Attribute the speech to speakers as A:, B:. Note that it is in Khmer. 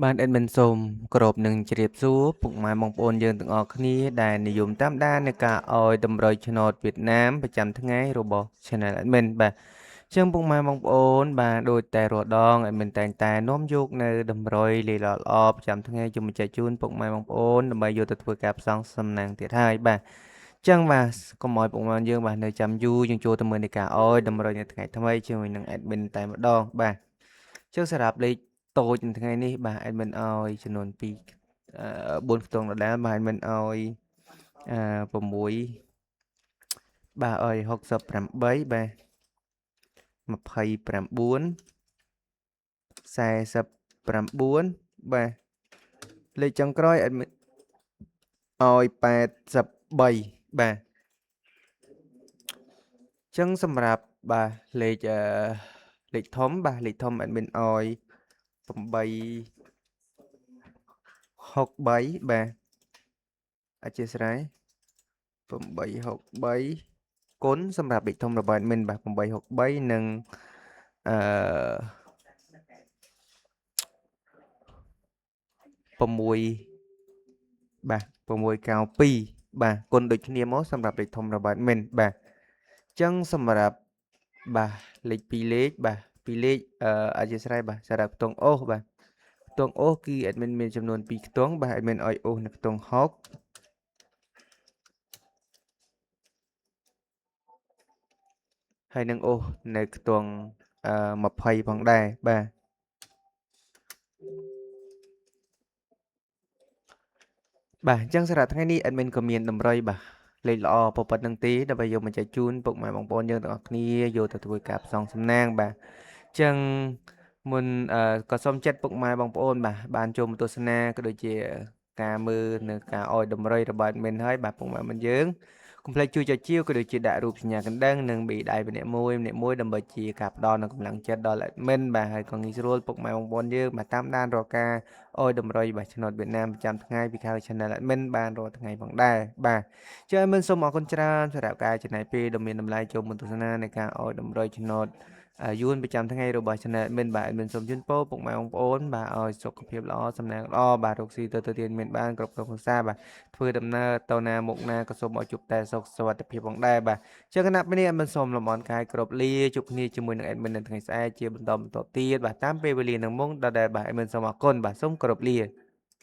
A: បានអេដមិនសូមគោរពនឹងជ្រាបសួរពុកម៉ែបងប្អូនយើងទាំងអស់គ្នាដែលនិយមតាមដាននៃការអោយតម្រុយឆ្នោតវៀតណាមប្រចាំថ្ងៃរបស់ Channel Admin បាទចឹងពុកម៉ែបងប្អូនបាទដូចតែរាល់ដង Admin តែងតែនាំយកនៅតម្រុយលេខល្អៗប្រចាំថ្ងៃជុំចែកជូនពុកម៉ែបងប្អូនដើម្បីយកទៅធ្វើការផ្សងសំណាងទៀតហើយបាទចឹងបាទកុំឲ្យពុកម៉ែយើងបាទនៅចាំយូរយើងចូលទៅមើលនៃការអោយតម្រុយនៅថ្ងៃថ្មីជាមួយនឹង Admin តែម្ដងបាទចឹងសម្រាប់លេខតូចនៅថ្ងៃនេះបាទ admin ឲ្យចំនួន4ខ្ទង់ដដែលបាទ admin ឲ្យ6បាទឲ្យ68បាទ29 49បាទលេខចុងក្រោយ admin ឲ្យ83បាទចឹងសម្រាប់បាទលេខធំបាទលេខធំ admin ឲ្យ863បាទអធិស្ឋាន863គុណសម្រាប់លេខធំរបស់ admin បាទ863និងអឺ6បាទ692បាទគុណដូចគ្នាមកសម្រាប់លេខធំរបស់ admin បាទចឹងសម្រាប់បាទលេខ2លេខបាទ2លេខអធិស្ឋានបាទសារៈខ្ទង់អូសបាទខ្ទង់អូសគឺ admin មានចំនួន2ខ្ទង់បាទ admin ឲ្យអូសនៅខ្ទង់60ហើយនឹងអូសនៅខ្ទង់20ផងដែរបាទបាទអញ្ចឹងសម្រាប់ថ្ងៃនេះ admin ក៏មានតម្រុយបាទលេខល្អប៉ុណ្្នឹងទេដើម្បីយកមកចែកជូនពុកម៉ែបងប្អូនយើងទាំងអស់គ្នាយកទៅធ្វើការផ្សងសំណាងបាទអញ្ចឹងមុនក៏សូមចាត់ពុកម៉ែបងប្អូនបាទបានចូលមកទស្សនាក៏ដូចជាការមើលនៅការអោយតម្រុយរបស់ admin ហើយបាទពុកម៉ែបងយើងកុំភ្លេចជួយចែកជាវក៏ដូចជាដាក់រូបសញ្ញាកណ្ដឹងនិងប៊ីដៃម្នាក់មួយដើម្បីជាការផ្ដល់នូវកម្លាំងចិត្តដល់ admin បាទហើយក៏ងាយស្រួលពុកម៉ែបងប្អូនយើងបាទតាមដានរាល់ការអោយតម្រុយបាទឆ្នោតវៀតណាមប្រចាំថ្ងៃពីខាង Channel Admin បានរាល់ថ្ងៃផងដែរបាទចឹង admin សូមអរគុណច្រើនសម្រាប់ការចំណាយពេលដ៏មានតម្លៃចូលមកទស្សនានៃការអោយតម្រុយឆ្នោតយួនប្រចាំថ្ងៃរបស់ Channel Admin បាទ admin សូមជូនពរពុកម៉ែបងប្អូនបាទឲ្យសុខភាពល្អសំណាងល្អបាទរកស៊ីទៅទៀតមានបានគ្រប់គ្រួសារបាទធ្វើដំណើរទៅណាមុខណាក៏សូមឲ្យជួបតែសុខសុវត្ថិភាពផងដែរបាទចឹងគណៈពេលនេះ admin សូមលំអរកាយគ្រប់លាជួបគ្នាជាមួយនឹង admin នៅថ្ងៃស្អែកជាបន្តទៀតបាទតាមពេលវេលានឹងមុខដដែលបាទ admin សូមអរគុណបាទសូមគោរពលា